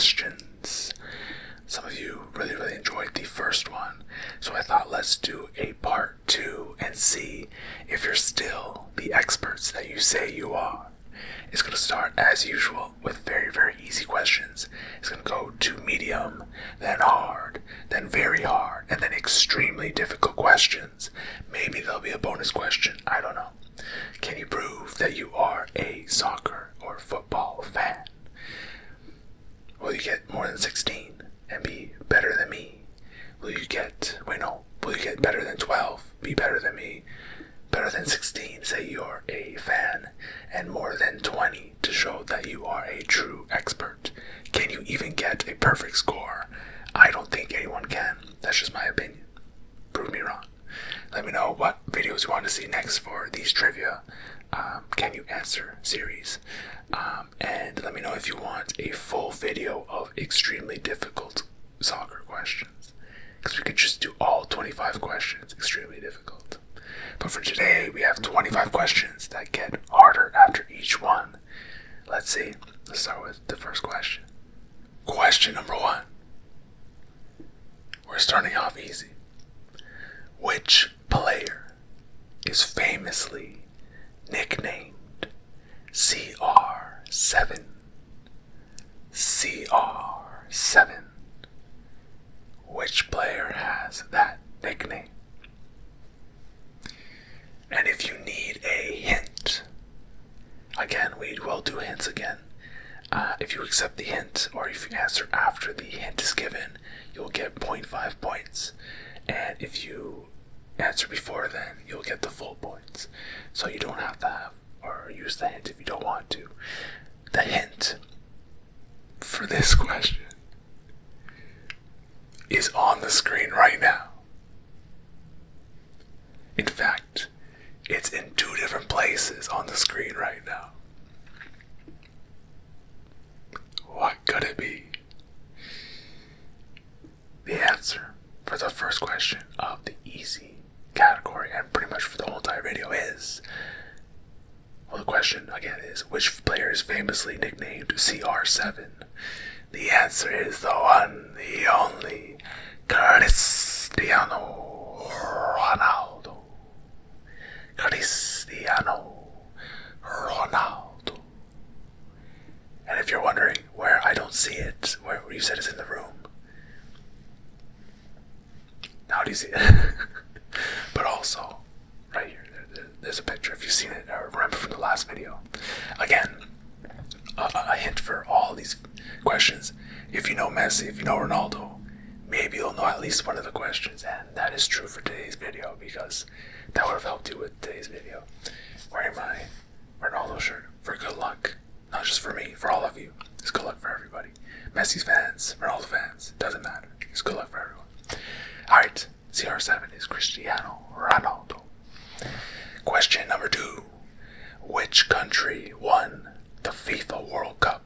questions. Some of you really enjoyed the first one, so I thought let's do a part 2 and see if you're still the experts that you say you are. It's going to start as usual with very easy questions. It's going to go to medium, then hard, then very hard, and then extremely difficult questions. Maybe there'll be a bonus question, I don't know. Can you prove that you are a soccer or football fan? Will you get more than 16 and be better than me? Will you get better than 12, be better than me? Better than 16, say you're a fan, and more than 20 to show that you are a true expert. Can you even get a perfect score? I don't think anyone can. That's just my opinion. Prove me wrong. Let me know what videos you want to see next for these trivia Can You Answer series. And let me know if you want a full video of extremely difficult soccer questions, because we could just do all 25 questions extremely difficult. But for today, we have 25 questions that get harder after each one. Let's see. Let's start with the first question. Question number 1. We're starting off easy. Which player is famously nicknamed CR7? CR7. Which player has that nickname? And if you need a hint, again, we will do hints again. If you accept the hint, or if you answer after the hint is given, you'll get 0.5 points. And if you answer before then, you'll get the full points. So you don't have to have or use the hint if you don't want to. The hint for this question is on the screen right now. In fact, it's in 2 different places on the screen right now. What could it be? The answer for the first question of the easy category, and pretty much for the whole entire video, is, well, the question again is, which player is famously nicknamed CR7? The answer is the one, the only, Cristiano Ronaldo. Cristiano Ronaldo. And if you're wondering where I don't see it, where you said it's in the room, how do you see it? But also, right here, there's a picture. If you've seen it, or remember from the last video. Again, a hint for all these questions. If you know Messi, if you know Ronaldo, maybe you'll know at least one of the questions. And that is true for today's video, because that would have helped you with today's video. Wearing my Ronaldo shirt for good luck. Not just for me, for all of you. It's good luck for everybody. Messi's fans, Ronaldo fans, doesn't matter. It's good luck for everyone. Alright, CR7 is Cristiano Ronaldo. Question number 2. Which country won the FIFA World Cup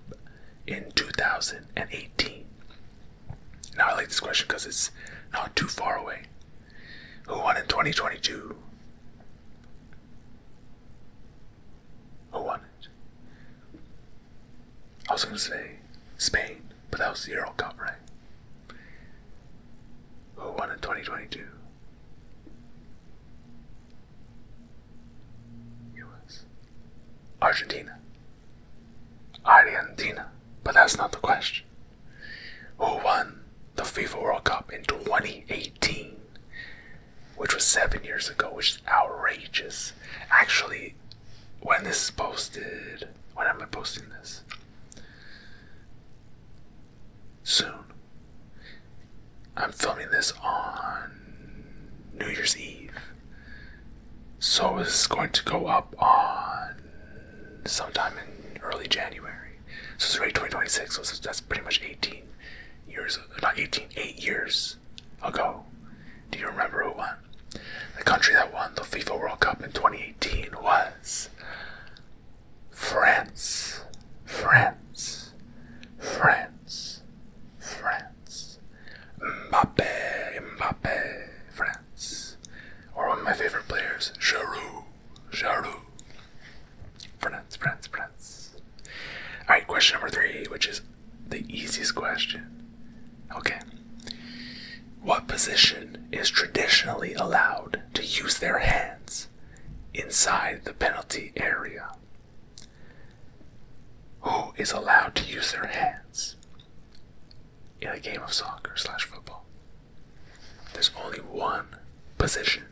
in 2018? Now I like this question because it's not too far away. Who won in 2022? Who won it? I was going to say Spain, but that was the Euro Cup, right? Who won in 2022? It was Argentina. Argentina. But that's not the question. Who won the FIFA World Cup in 2018? Which was 7 years ago, which is outrageous. Actually, when this is posted, when am I posting this? Soon. I'm filming this on New Year's Eve. So it's going to go up on sometime in early January. So it's already 2026, so that's pretty much 8 years ago. Do you remember who won? The country that won the FIFA World Cup in 2018 was France. France. France. France. Mbappe. France. Or one of my favorite players, Giroud. France. Alright, question number 3, which is the easiest question. Okay. What position is traditionally allowed to use their hands inside the penalty area? Who is allowed to use their hands in a game of soccer/football? There's only one position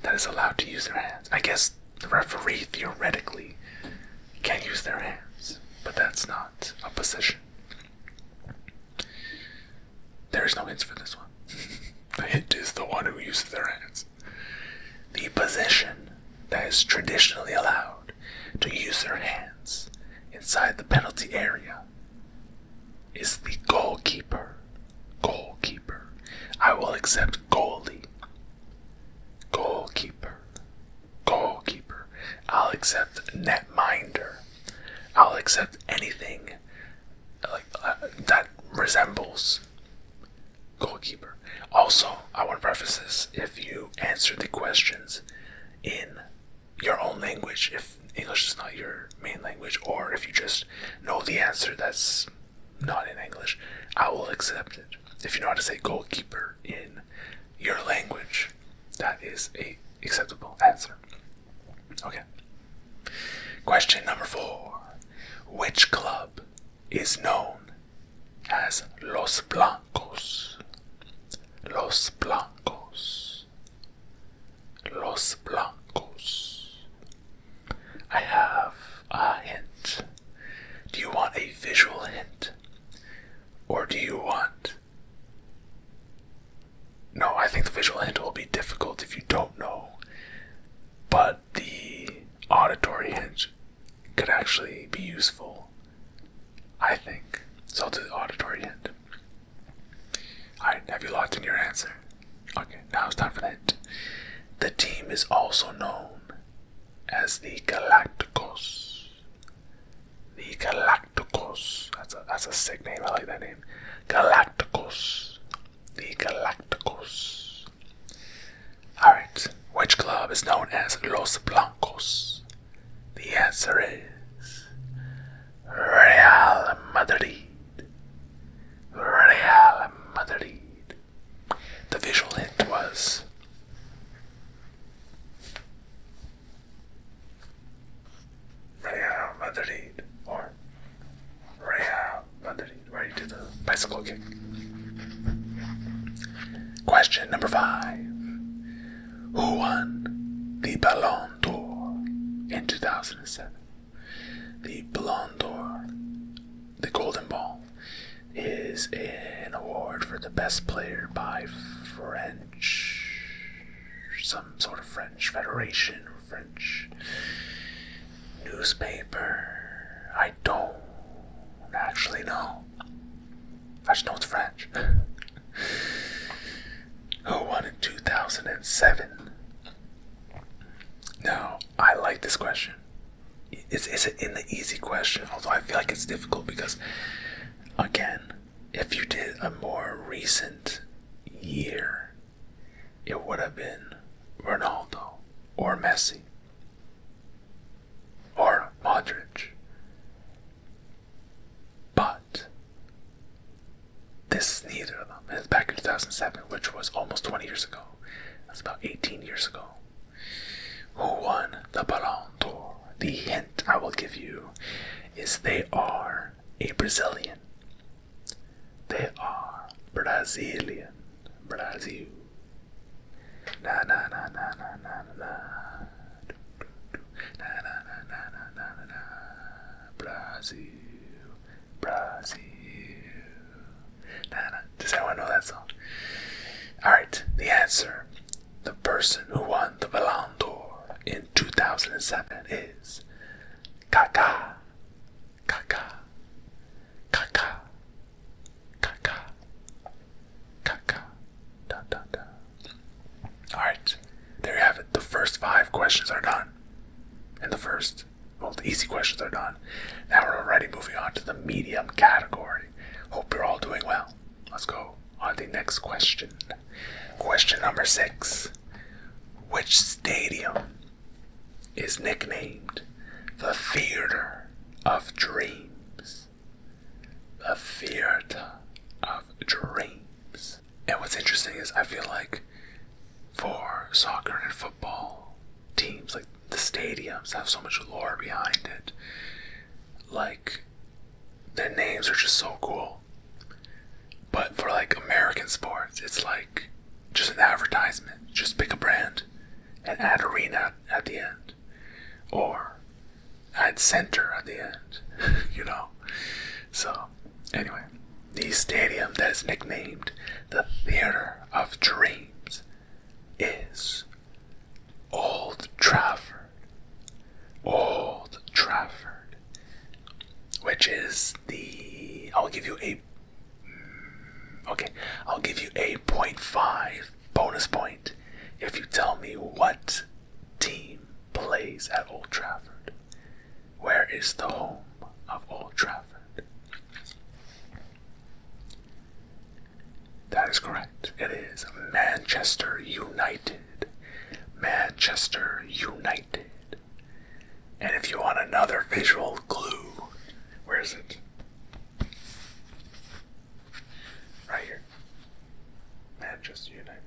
that is allowed to use their hands. I guess the referee theoretically can use their hands, but that's not a position. There is no hints for this one. The hint is the one who uses their hands. The position that is traditionally allowed to use their hands inside the penalty area is the goalkeeper. Goalkeeper. I will accept goalie. Goalkeeper. Goalkeeper. I'll accept netminder. I'll accept anything that resembles goalkeeper. Also, I want to preface this: if you answer the questions in your own language, if English is not your main language, or if you just know the answer that's not in English, I will accept it. If you know how to say goalkeeper in your language, that is a acceptable answer. Okay. Question number 4. Which club is known as Los Blancos? Los Blancos. Los Blancos. I have a hint. Do you want a visual hint? Or do you want... No, I think the visual hint will be difficult if you don't know. But the auditory hint could actually be useful, I think. So I'll do the auditory hint. Alright, have you locked in your answer? Okay, now it's time for the hint. The team is also known as the Galacticos. The Galacticos. That's a sick name, I like that name. Galacticos. The Galacticos. Alright, which club is known as Los Blancos? The answer is Real Madrid. Real Madrid. The visual hint was Real Madrid, or Real Madrid. Ready to the bicycle kick. Question number 5. Who won the Ballon d'Or in 2007? The Ballon d'Or, the Golden Ball, is an award for the best player by some sort of French federation or French newspaper. I don't actually know. I just know it's French. Who won in 2007? Now, I like this question. It's in the easy question, although I feel like it's difficult because, again, if you did a more recent year, it would have been Ronaldo or Messi or Modric. But this is neither of them. It's back in 2007, which was almost 20 years ago. That's about 18 years ago. Who won the Ballon d'Or? The hint I will give you is they are a Brazilian. They are Brazilian. Brazil. Na na na na na na na. Na na na na na na na na. Brazil. Brazil. Na na. Does anyone know that song? Alright, the answer. The person who won the Ballon d'Or in 2007 is Kaká. Kaká. Kaká. Kaká. Kaká. Dun, dun, dun. Alright, there you have it. The first 5 questions are done. And the easy questions are done. Now we're already moving on to the medium category. Hope you're all doing well. Let's go on to the next question. Question number 6. Which stadium is nicknamed the Theater of Dreams? The Theater of Dreams. And what's interesting is I feel like for soccer and football teams, like the stadiums have so much lore behind it. Like, their names are just so cool. But for like American sports, it's like just an advertisement. Just pick a brand and add arena at the end. Or add center at the end. You know? So, anyway, the stadium that is nicknamed the Theatre of Dreams is Old Trafford. Old Trafford. Which is the... I'll give you a 0.5 bonus point if you tell me what team plays at Old Trafford. Where is the home of Old Trafford? That is correct. It is Manchester United. Manchester United. And if you want another visual clue, where is it? Right here. Manchester United.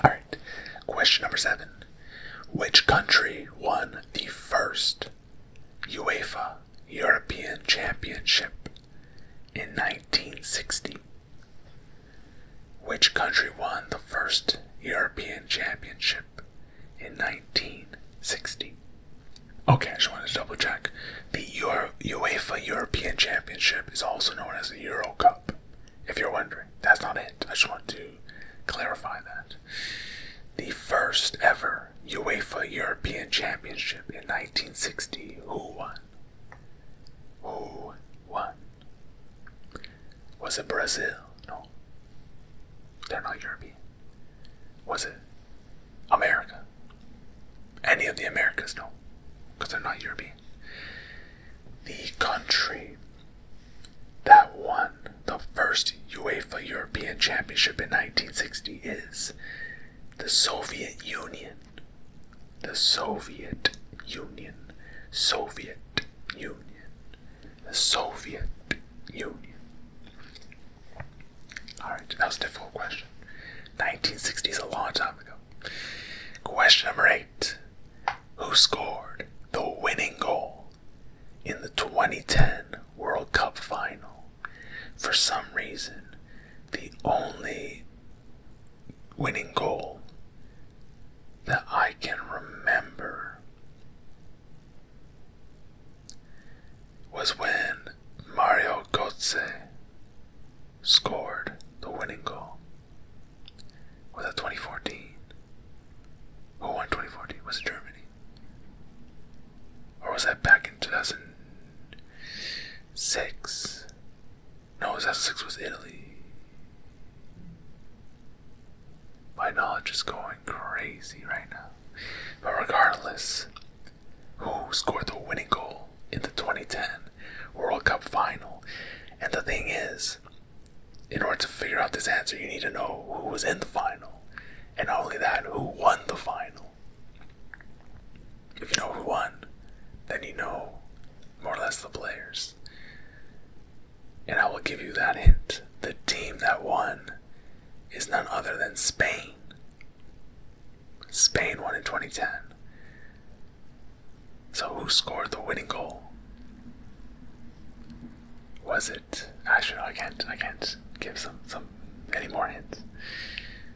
Alright. Question number 7. Which country won the first UEFA European Championship in 1960? Which country won the first European Championship in 1960? Okay, I just wanted to double check. The UEFA European Championship is also known as the Euro Cup. If you're wondering, that's not it. I just want to clarify that. The first ever UEFA European Championship in 1960. Who won? Who won? Was it Brazil? No. They're not European. Was it America? Any of the Americas? No. Because they're not European. The country that won the first UEFA European Championship in 1960 is the Soviet Union. The Soviet Union. Soviet Union. The Soviet Union. Alright, that was a difficult question. 1960 is a long time ago. Question number 8. Who scored the winning goal in the 2010 World Cup final? For some reason, the only winning goal that I can remember was when Mario Götze scored the winning goal. Was that 2014? Who won 2014? Was it Germany? Or was that back in 2006? No, 2006 was Italy. My knowledge is going crazy right now. But regardless, who scored the winning goal in the 2010 World Cup final? And the thing is, in order to figure out this answer, you need to know who was in the final. And not only that, who won the final. If you know who won, then you know more or less the players. And I will give you that hint. The team that won is none other than Spain. Spain won in 2010. So who scored the winning goal? Was it... Actually, no, I can't give some any more hints.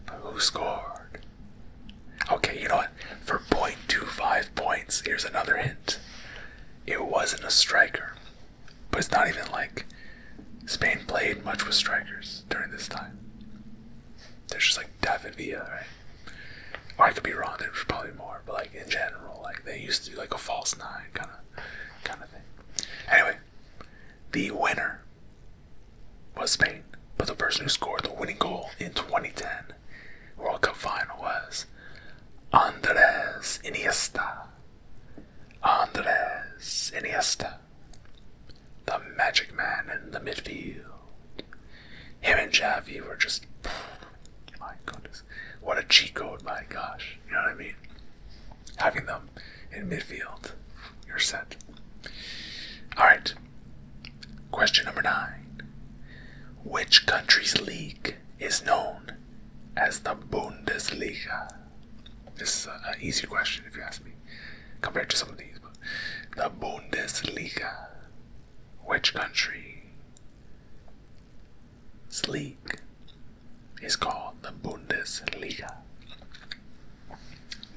But who scored? Okay, you know what? For 0.25 points, here's another hint. It wasn't a striker. But it's not even like Spain played much with strikers during this time. There's just like David Villa, right? Or I could be wrong, there's probably more, but like in general, like they used to do like a false nine kind of thing. Anyway, the winner was Spain, but the person who scored the winning goal in 2010 World Cup final was Andres Iniesta. Andres Iniesta. The magic man in the midfield. Him and Xavi were just... My goodness. What a cheat code, my gosh. You know what I mean? Having them in midfield. You're set. Alright. Question number 9. Which country's league is known as the Bundesliga? This is an easy question if you ask me, compared to some of these. But the Bundesliga. Which country's league is called the Bundesliga?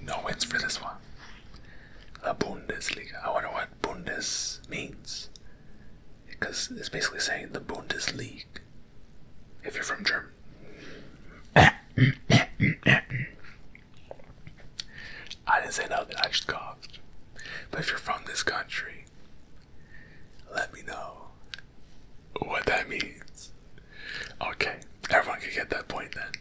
No wins for this one. The Bundesliga. I wonder what Bundes means. Because it's basically saying the Bundesliga. If you're from Germany. I didn't say nothing, I just coughed. But if you're from this country, let me know what that means. Okay, everyone can get that point then.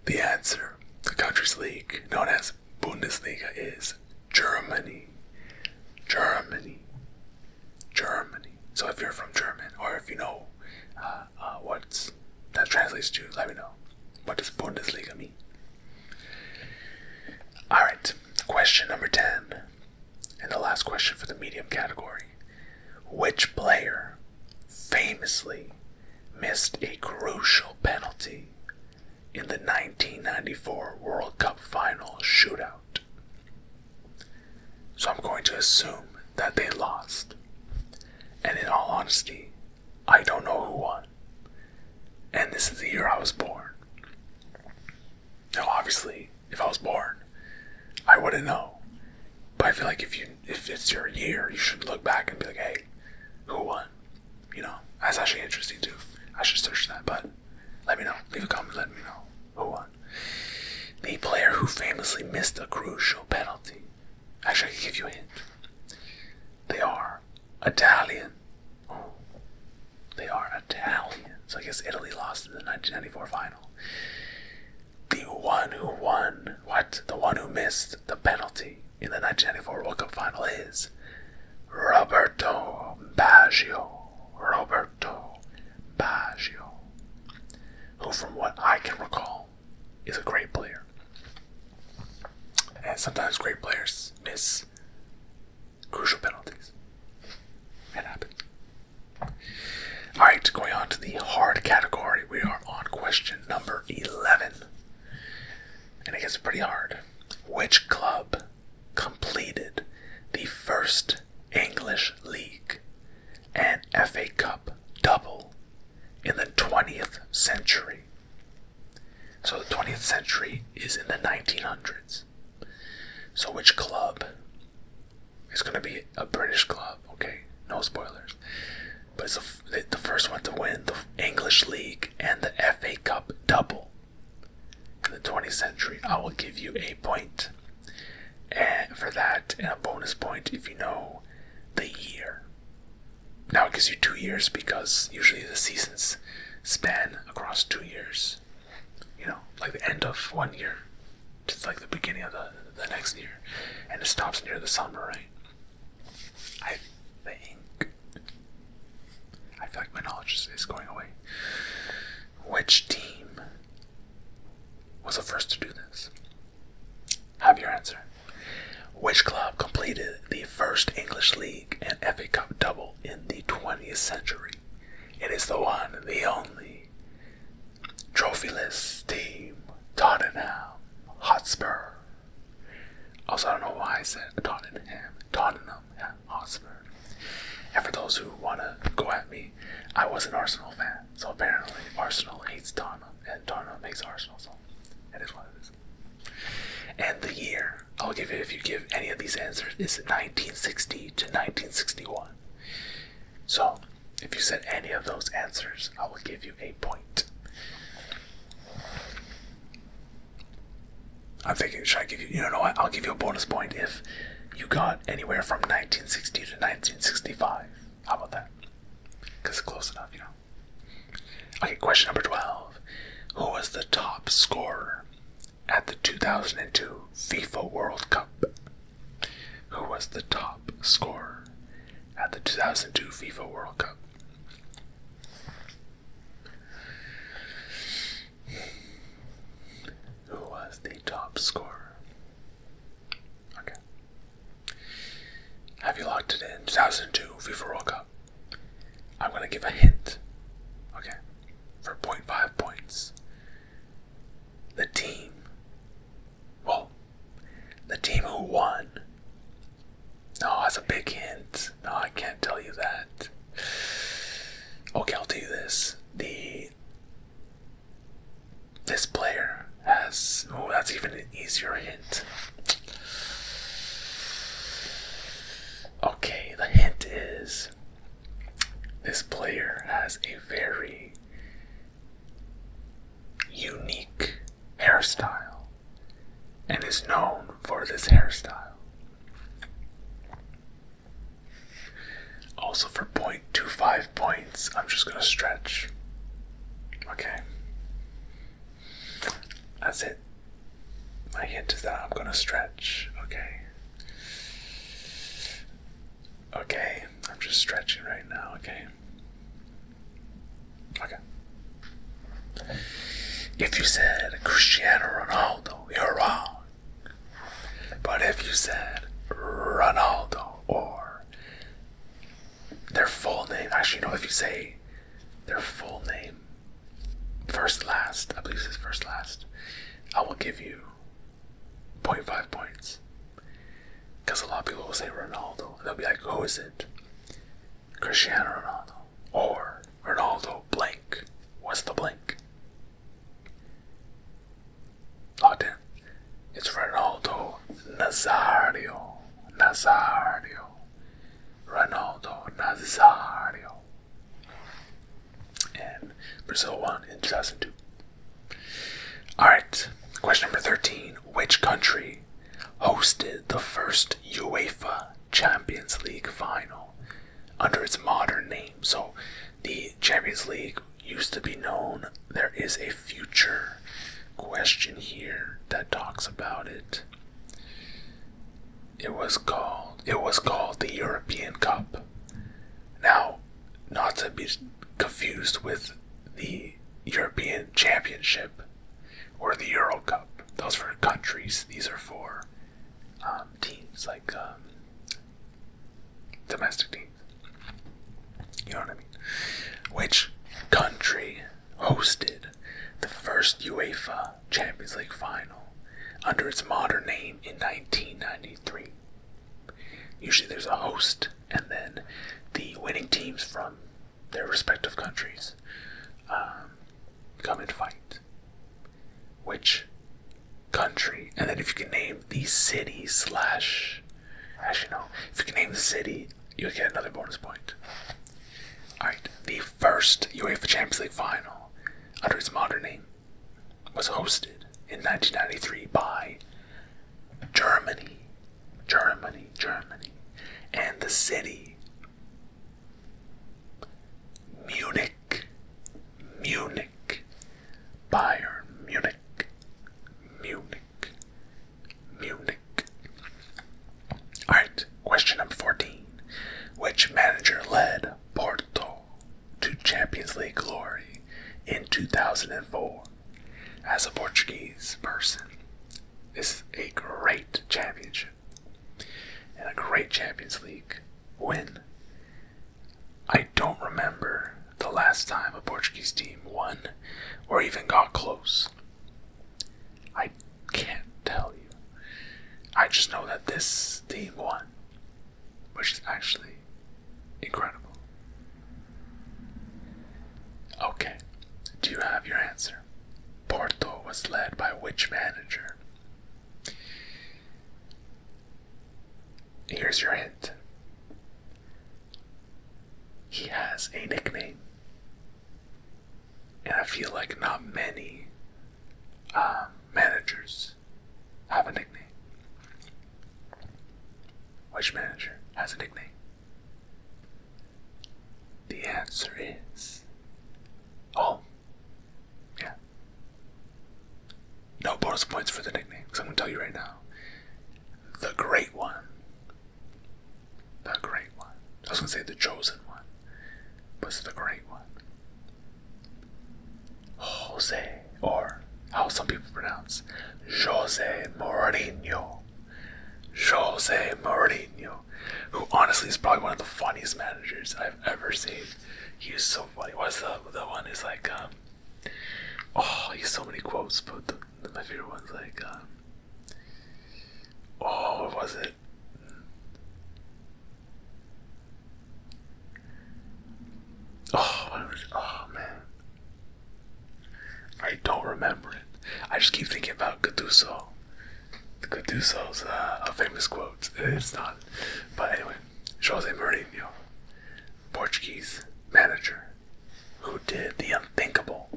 The answer, the country's league, known as Bundesliga, is Germany. Germany. Germany. So if you're from German, or if you know what that translates to, let me know. What does Bundesliga mean? Alright, question number 10. And the last question for the medium category. Which player famously missed a crucial penalty in the 1994 World Cup final shootout? So I'm going to assume that they lost. And in all honesty, I don't know who won. And this is the year I was born. Now obviously, if I was born, I wouldn't know. But I feel like if it's your year, you should look back and be like, hey, who won? You know, that's actually interesting too. I should search that, but let me know. Leave a comment, let me know who won. The player who famously missed a crucial penalty. Actually, I can give you a hint. They are Italian. They are Italian. So I guess Italy lost in the 1994 final. The one who missed the penalty in the 1994 World Cup final is Roberto Baggio. Roberto Baggio. Who, from what I can recall, is a great player. And sometimes great players miss crucial penalties. It happens. Alright, going on to the hard category. We are on question number 11. And it gets pretty hard. Which club completed the first English League and FA Cup double in the 20th century? So the 20th century is in the 1900s. So which club is going to be a British club? Okay, no spoilers. But it's the first one to win the English League and the FA Cup double in the 20th century. I will give you a point and for that, and a bonus point if you know the year. Now it gives you 2 years because usually the seasons span across 2 years. You know, like the end of 1 year to like the beginning of the next year, and it stops near the summer, right? I feel like my knowledge is going away. Which team was the first to do this? Have your answer. Which club completed the first English League and FA Cup double in the 20th century? It is the one, the only trophyless team, Tottenham Hotspur. Also, I don't know why I said Tottenham Hotspur. And for those who want to go at me, I was an Arsenal fan, so apparently Arsenal hates Tottenham, and Tottenham hates Arsenal, so it is what it is. And the year, I'll give it if you give any of these answers, is 1960 to 1961. So, if you said any of those answers, I will give you a point. I'm thinking, should I give you, you know what, I'll give you a bonus point if you got anywhere from 1960 to 1965. How about that? Because it's close enough, you know. Okay, question number 12. Who was the top scorer at the 2002 FIFA World Cup? Who was the top scorer at the 2002 FIFA World Cup? Who was the top scorer? Okay. Have you locked it in? 2002 FIFA World Cup. I'm going give a hint. Okay. For 0.5 points. The team who won. No, that's a big hint. No, I can't tell you that. Okay, I'll tell you this. This player has... Oh, that's even an easier hint. Okay, the hint is... This player has a very unique hairstyle and is known for this hairstyle. Also, for 0.25 points, I'm just gonna stretch. Okay. That's it. My hint is that I'm gonna stretch. Okay. Okay, I'm just stretching right now, okay? Okay. If you said Cristiano Ronaldo, you're wrong. But if you said Ronaldo or their full name, actually, no, if you say their full name, first last, I believe it's first last, I will give you 0.5 points. Because a lot of people will say Ronaldo, and they'll be like, who is it? Cristiano Ronaldo. Or Ronaldo blank. What's the blank? Locked in. It's Ronaldo Nazario. Ronaldo Nazario. And Brazil won in 2002. Alright, question number 13. Which country hosted the first UEFA Champions League final under its modern name? So the Champions League used to be known. There is a future question here that talks about it. It was called the European Cup. Now, not to be confused with the European Championship or the Euro Cup. Those are for countries. These are for teams, like domestic teams. You know what I mean? Which country hosted the first UEFA Champions League final under its modern name in 1993? Usually there's a host and then the winning teams from their respective countries come and fight. Which country? And then if you can name the city slash... Actually, no. If you can name the city, you'll get another bonus point. Alright, the first UEFA Champions League final under its modern name was hosted in 1993 by Germany. And the city, Munich. Bayern Munich. Alright, question number 14. Which manager led Porto to Champions League glory in 2004? As a Portuguese person, this is a great championship and a great Champions League win. I don't remember the last time a Portuguese team won or even got close. I can't tell you. I just know that this team won, which is actually incredible. Okay, do you have your answer? Porto was led by which manager? Here's your hint. He has a nickname. And I feel like not many managers have a nickname. Which manager has a nickname? The answer is... Oh. Yeah. No bonus points for the nickname, because I'm going to tell you right now. The Great One. The Great One. I was going to say the Chosen One, but it's the Great One. Jose, or how some people pronounce Jose Mourinho. Jose Mourinho, who honestly is probably one of the funniest managers I've ever seen. He's so funny. What's the one is like, he has so many quotes, but my favorite one's like, what was it? Oh man. I don't remember it. I just keep thinking about Gattuso. Gattuso's a famous quote. It's not. But anyway, Jose Mourinho, Portuguese manager, who did the unthinkable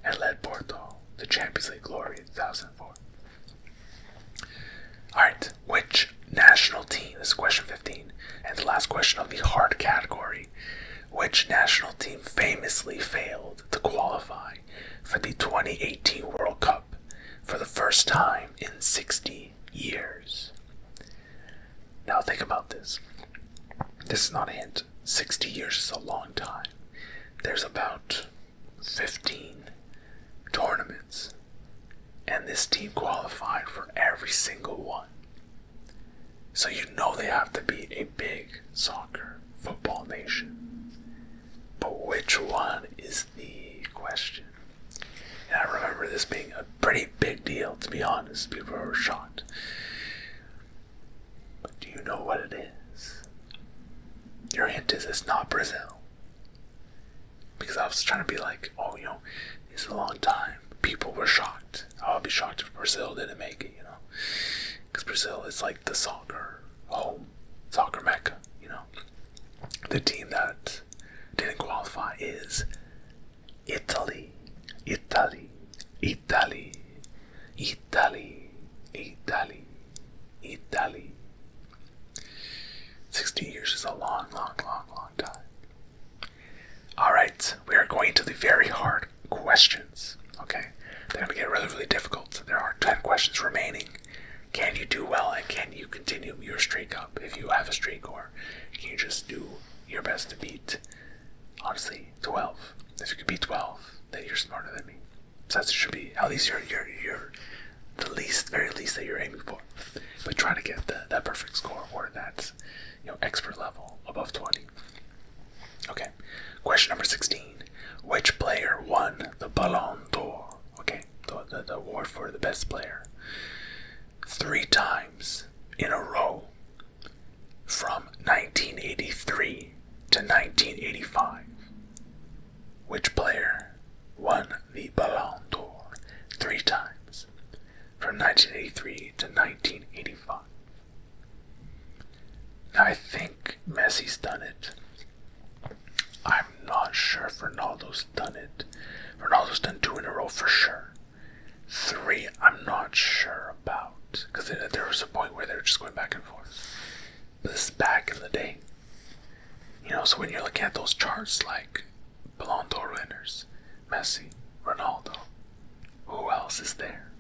and led Porto to Champions League glory in 2004. Alright, which national team, this is question 15, and the last question of the hard category, which national team famously failed to qualify for the 2018 World Cup for the first time in 60 years? Now think about this. This is not a hint. 60 years is a long time. There's about 15 tournaments, and this team qualified for every single one. So you know they have to be a big soccer, football nation. But which one is the question? And I remember this being a pretty big deal, to be honest. People were shocked. But do you know what it is? Your hint is it's not Brazil. Because I was trying to be like, it's a long time. People were shocked. I'll be shocked if Brazil didn't make it, Because Brazil is like the soccer home, soccer mecca, The team that didn't qualify is Italy. Italy. 60 years is a long time. Alright, we are going to the very hard questions. Okay? They're going to get really, really difficult. There are 10 questions remaining. Can you do well, and can you continue your streak up if you have a streak, or can you just do your best to beat, honestly, 12? If you could beat 12, then you're smarter than me. So that should be, at least you're the very least that you're aiming for. But try to get that perfect score, or that, expert level above 20. Okay, question number 16. Which player won the Ballon d'Or? Okay, the award for the best player 3 times in a row from 1983 to 1985. Which player won the Ballon d'Or 3 times from 1983 to 1985? Now I think Messi's done it. I'm not sure if Ronaldo's done it. Ronaldo's done 2 in a row for sure. 3, I'm not sure about. Because there was a point where they were just going back and forth. But this is back in the day. So when you're looking at those charts like Ballon d'Or winners, Messi, Ronaldo, who else is there?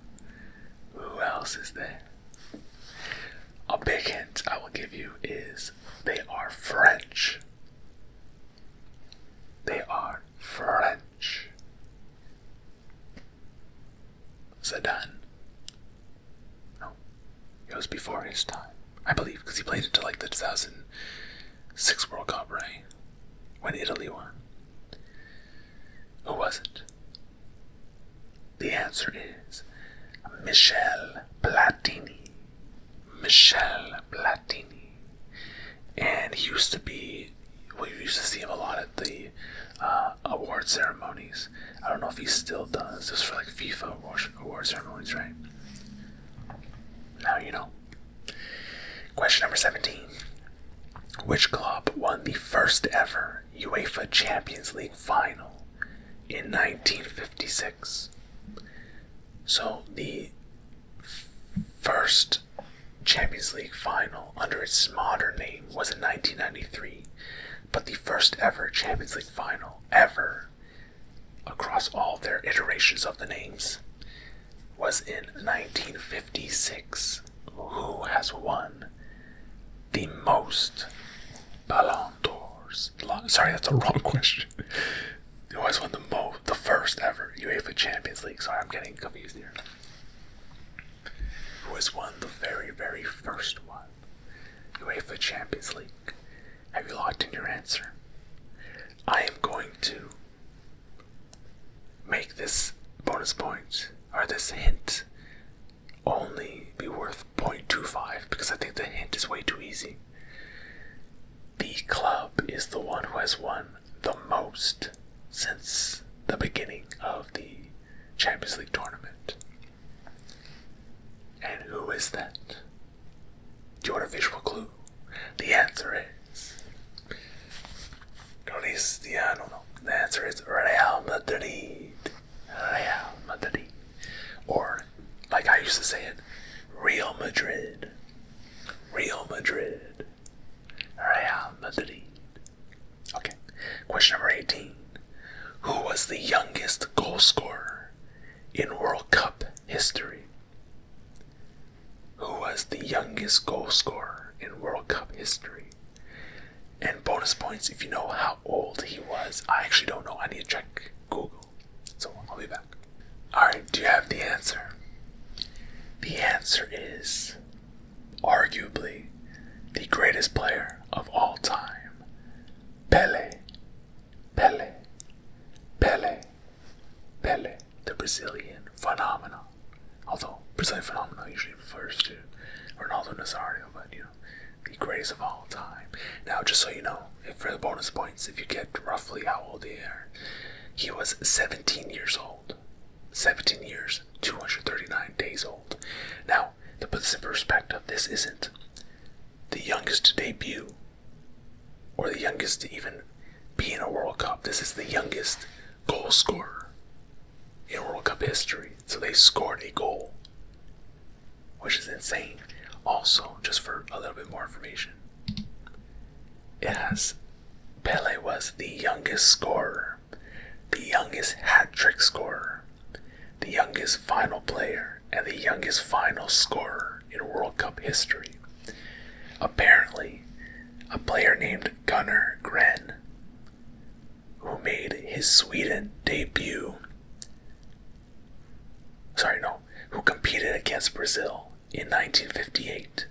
A big hint I will give you is they are French. Zidane. No. It was before his time, I believe, because he played into like the 2006 World Cup, right? When Italy won. Who was it? The answer is Michel Platini. And he used to be, we used to see him a lot at the award ceremonies. I don't know if he still does. This is for like FIFA award ceremonies, right? Now you know. Question number 17. Which club won the first ever UEFA Champions League final in 1956? So the first Champions League final under its modern name was in 1993, but the first ever Champions League final ever, across all their iterations of the names, was in 1956. Who has won the most Ballon d'Ors? Sorry, that's a wrong question. Who has won the first ever UEFA Champions League? Sorry, I'm getting confused here. Who has won the very, very first one? UEFA Champions League. Have you locked in your answer? I am going to make this bonus point, or this hint, only be worth 0.25 because I think the hint is way too easy. The club is the one who has won the most since the beginning of the Champions League tournament. And who is that? Do you want a visual clue? The answer is Cristiano. The answer is Real Madrid. Real Madrid. Or, like I used to say it, Real Madrid. Real Madrid. Real Madrid. Okay. Question number 18. Who was the youngest goal scorer in World Cup history? Who was the youngest goal scorer in World Cup history? And bonus points if you know how old he was. I actually don't know. I need to check Google. So I'll be back. Alright, do you have the answer? The answer is arguably the greatest player of all time. Pelé. Pelé. Pelé. Pelé. The Brazilian phenomenon. Although Brazilian phenomenon usually refers to Ronaldo Nazario, but the greatest of all time. Now, just so you know, for the bonus points, if you get roughly how old they are, he was 17 years old. 17 years, 239 days old. Now, to put this in perspective, this isn't the youngest to debut, or the youngest to even be in a World Cup. This is the youngest goal scorer in World Cup history. So they scored a goal, which is insane. Also, just for a little bit more information, Pele was the youngest scorer, the youngest hat-trick scorer, the youngest final player, and the youngest final scorer in World Cup history. Apparently, a player named Gunnar Gren, who made his Sweden debut, who competed against Brazil in 1958,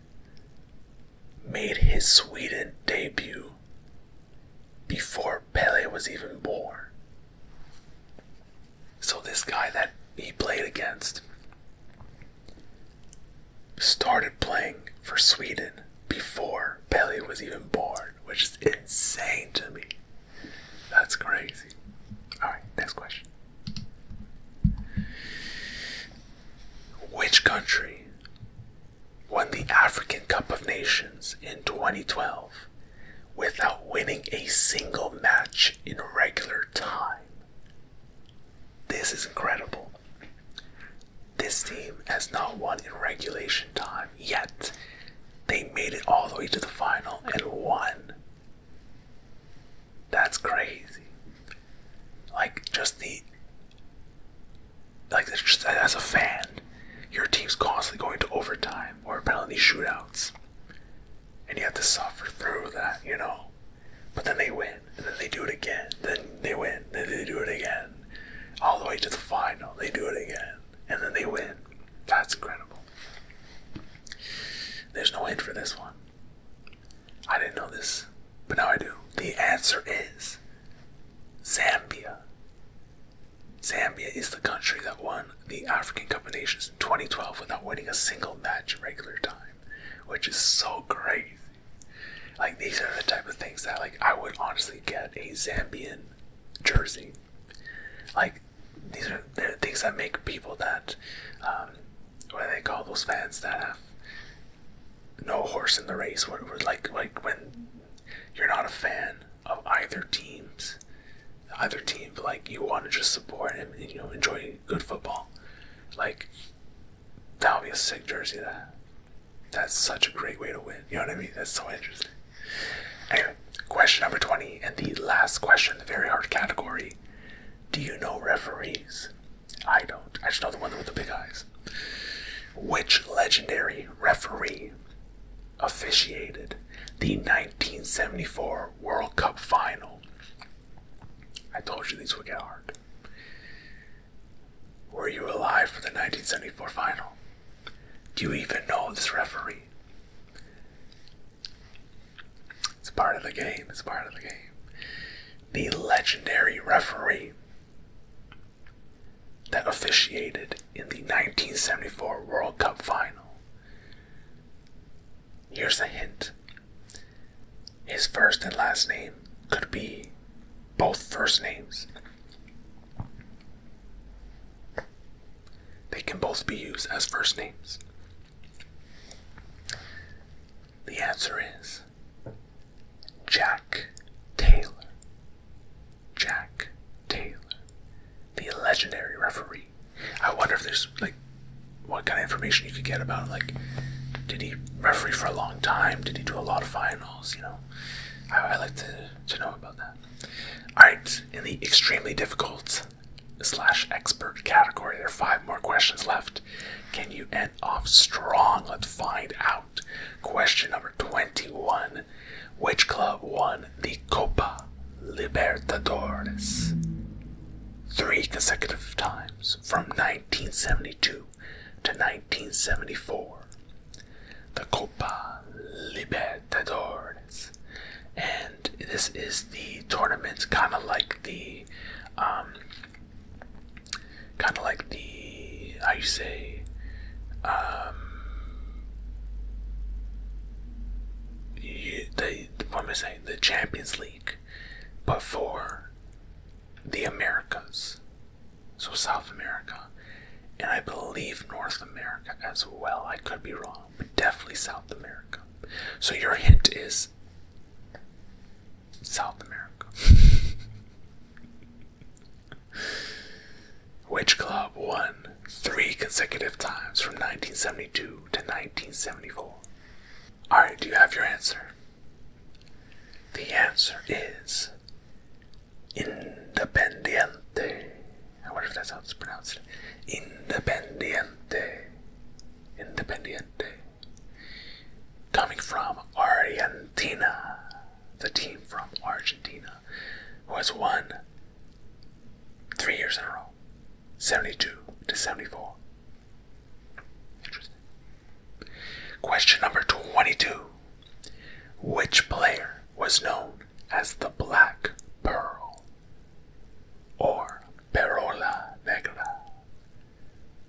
made his Sweden debut before Pele was even born. So this guy that he played against started playing for Sweden before Pele was even born, which is insane to me. That's crazy. Alright, next question. Which country won the African Cup of Nations in 2012 without winning a single match in regular time? This is incredible. This team has not won in regulation time, yet they made it all the way to the final and won. That's crazy. Just as a fan, your team's constantly going to overtime or penalty shootouts, and you have to suffer through that, But then they win, and then they do it again, then they win, then they do it again, all the way to the final, they do it again, and then they win. That's incredible. There's no hint for this one. I didn't know this, but now I do. The answer is Zambia. Zambia is the country that won the African Cup of Nations in 2012 without winning a single match in regular time, which is so crazy. These are the type of things that, I would honestly get a Zambian jersey. They're things that make people that, what do they call those fans that have no horse in the race? What when you're not a fan of either team, but you want to just support and enjoy good football. That would be a sick jersey. That's such a great way to win. You know what I mean? That's so interesting. Anyway, question number 20, and the last question, the very hard category. Do you know referees? I don't. I just know the one with the big eyes. Which legendary referee officiated the 1974 World Cup final? I told you these would get hard. Were you alive for the 1974 final? Do you even know this referee? It's part of the game. the legendary referee that officiated in the 1974 World Cup final. Here's a hint. His first and last name could be both first names. They can both be used as first names. The answer is Jack Taylor. Jack Taylor, the legendary referee. I wonder if there's what kind of information you could get about him. Did he referee for a long time? Did he do a lot of finals? I like to know about that. Alright, in the extremely difficult / expert category, there are 5 more questions left. Can you end off strong? Let's find out. Question number 21. Which club won the Copa Libertadores 3 consecutive times from 1972 to 1974? The Copa Libertadores. And this is the tournament kind of like the how you say the Champions League, but for the Americas, so South America, and I believe North America as well. I could be wrong, but definitely South America. So your hint is South America. Which club won 3 consecutive times from 1972 to 1974? Alright, do you have your answer? The answer is Independiente. I wonder if that's how it's pronounced. Independiente. Independiente. Coming from Argentina. The team from Argentina who has won 3 years in a row. 72 to 74. Interesting. Question number 22. Which player was known as the Black Pearl or Perola Negra?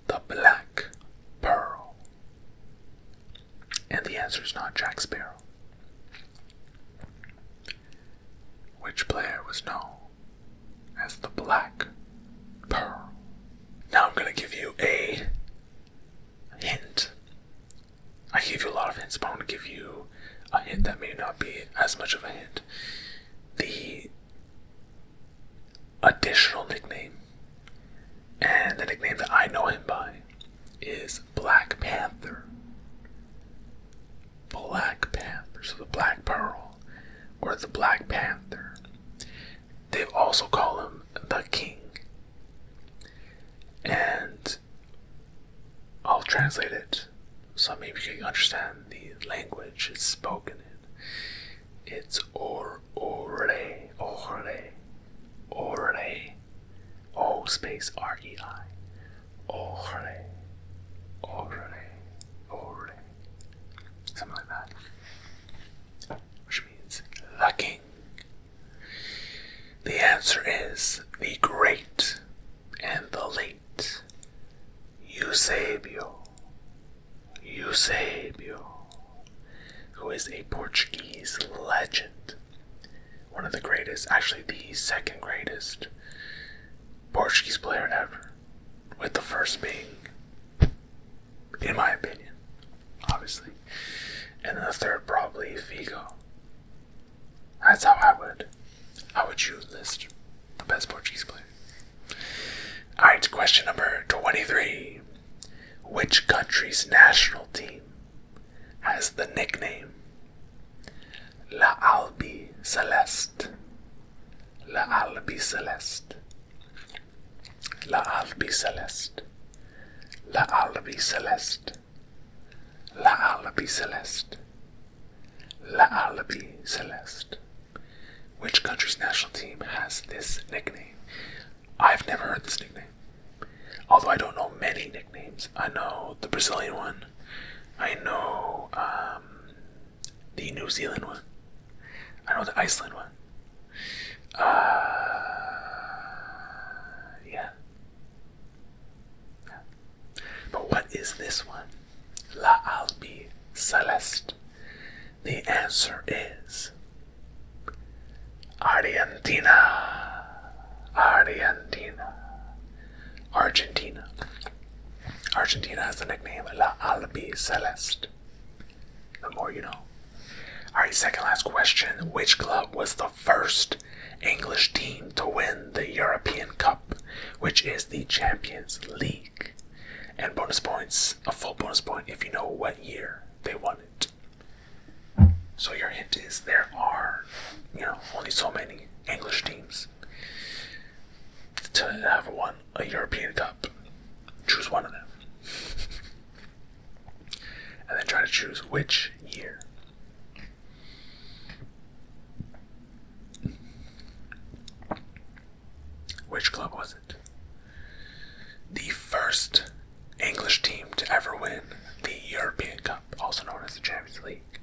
The Black Pearl. And the answer is not Jack Sparrow. Which player was known as the Black Pearl? Now I'm going to give you a hint. I gave you a lot of hints, but I'm going to give you a hint that may not be as much of a hint. The additional nickname, and the nickname that I know him by, is Black Panther. Black Panther. So the Black Pearl or the Black Panther. They also call him the King. And I'll translate it so maybe you can understand the language it's spoken in. It's ore, O space R-E-I. Ore. Something like that. Which means the King. The answer is the great and the late Eusebio, who is a Portuguese legend. One of the greatest, actually the second greatest Portuguese player ever, with the first being, in my opinion, obviously, and then the third probably Figo. That's how I would you list the best Portuguese player. Alright, question number 23. Which country's national team has the nickname La Albi Celeste? La Albi Celeste. La Albi Celeste. La Albi Celeste. La Albi Celeste. La Albi Celeste. Which country's national team has this nickname? I've never heard this nickname. Although I don't know many nicknames. I know the Brazilian one. I know the New Zealand one. I know the Iceland one. Yeah. But what is this one? La Albi Celeste. The answer is Argentina. Argentina. Argentina. Argentina has the nickname La Albi Celeste. The more you know. Alright, second last question. Which club was the first English team to win the European Cup, which is the Champions League? And bonus points, a full bonus point if you know what year they won it. So your hint is there are, only so many English teams to have won a European Cup. Choose one of them. And then try to choose which year. Which club was it? The first English team to ever win the European Cup, also known as the Champions League,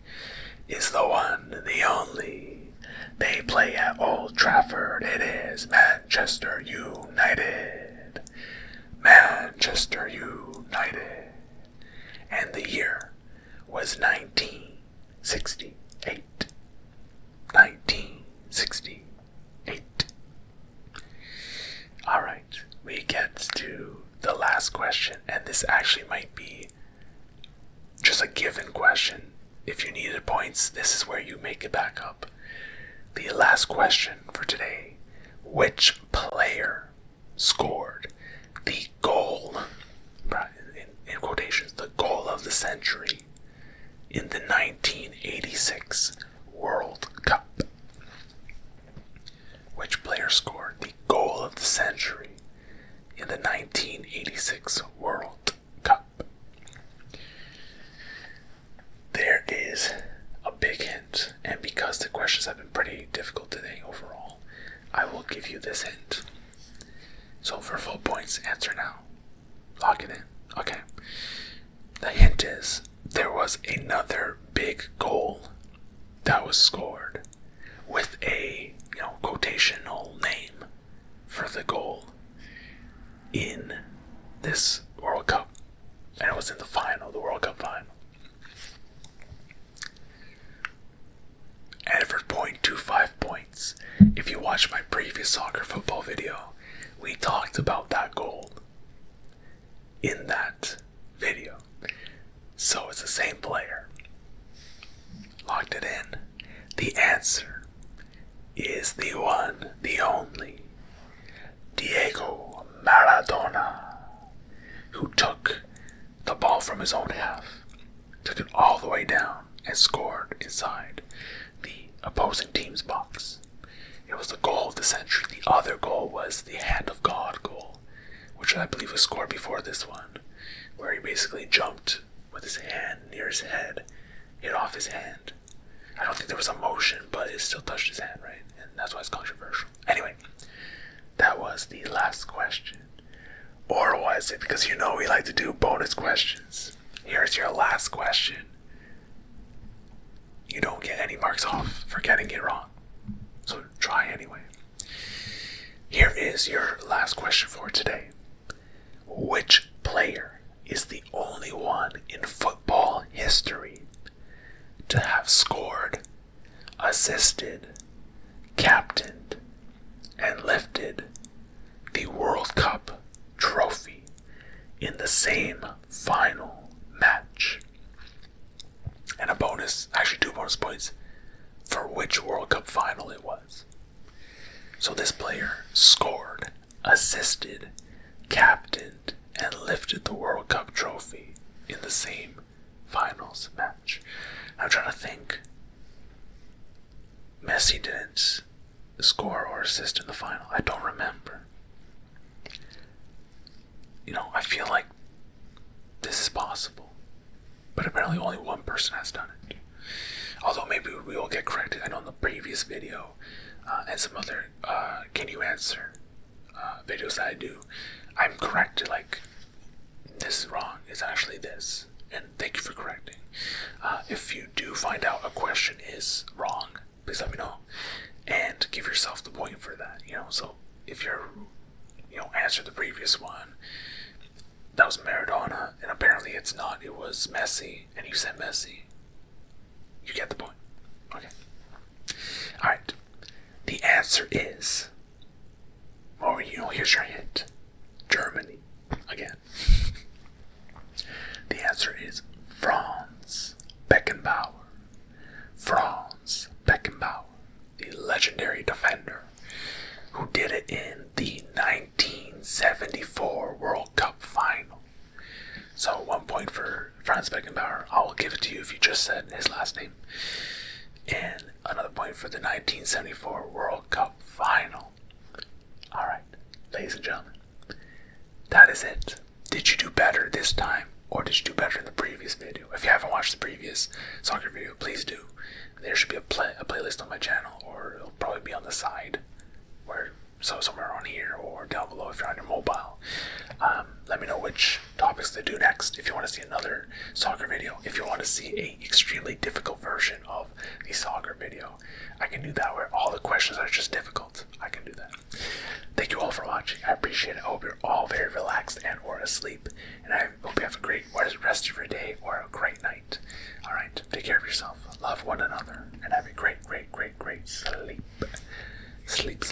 is the one, the only. They play at Old Trafford. It is Manchester United. Manchester United. And the year was 1968. 1968. Alright, we get to the last question, and this actually might be just a given question. If you needed points, this is where you make it back up. The last question for today. Which player scored the goal, in quotations, the goal of the century in the 1986 World Cup? Which player scored the goal of the century in the 1986 World Cup? There is a big hint, and because the questions have been pretty difficult today overall, I will give you this hint. So for full points, answer now. Lock it in. Okay. The hint is there was another big goal that was scored with a quotational name for the goal in this World Cup, and it was in the final, the World Cup final. And for 0.25 points, if you watch my previous soccer football video, we talked about that goal in that video. So it's the same player. Locked it in. The answer is the one, the only, Diego Maradona, who took the ball from his own half, took it all the way down, and scored inside the opposing team's box. It was the goal of the century. The other goal was the Hand of God goal, which I believe was scored before this one, where he basically jumped with his hand near his head, hit off his hand. I don't think there was a motion, but it still touched his hand, right? And that's why it's controversial. Anyway, that was the last question. Or was it? Because we like to do bonus questions. Here's your last question. You don't get any marks off for getting it wrong. So try anyway. Here is your last question for today. Which player is the only one in football history to have scored, assisted, captained, and lifted the World Cup trophy in the same final match? And a bonus, actually 2 bonus points, for which World Cup final it was. So this player scored, assisted, captained, and lifted the World Cup trophy in the same finals match. I'm trying to think. Messi didn't score or assist in the final. I don't remember. I feel like this is possible. But apparently only one person has done it. Although maybe we will get corrected. I know in the previous video and some other Can You Answer videos that I do, I'm corrected, like, this is wrong, it's actually this. And thank you for correcting. If you do find out a question is wrong, please let me know. and give yourself the point for that. So if you're, answer the previous one, that was Maradona, and apparently it's not. It was Messi, and you said Messi. You get the point. Okay. All right. The answer is, or here's your hint. Germany again. The answer is Franz Beckenbauer. Franz Beckenbauer, the legendary defender who did it in the 1974 World Cup final. So 1 point for Franz Beckenbauer. I will give it to you if you just said his last name. And another point for the 1974 World Cup final. Alright, ladies and gentlemen, that is it. Did you do better this time, or did you do better in the previous video? If you haven't watched the previous soccer video, please do. There should be a playlist on my channel, or it'll probably be on the side, so somewhere on here or down below if you're on your mobile. Let me know which topics to do next. If you want to see another soccer video, if you want to see a extremely difficult version of the soccer video, I can do that where all the questions are just difficult. I can do that. Thank you all for watching. I appreciate it. I hope you're all very relaxed and or asleep. And I hope you have a great rest of your day or a great night. Alright, take care of yourself. Love one another. And have a great sleep. Sleep.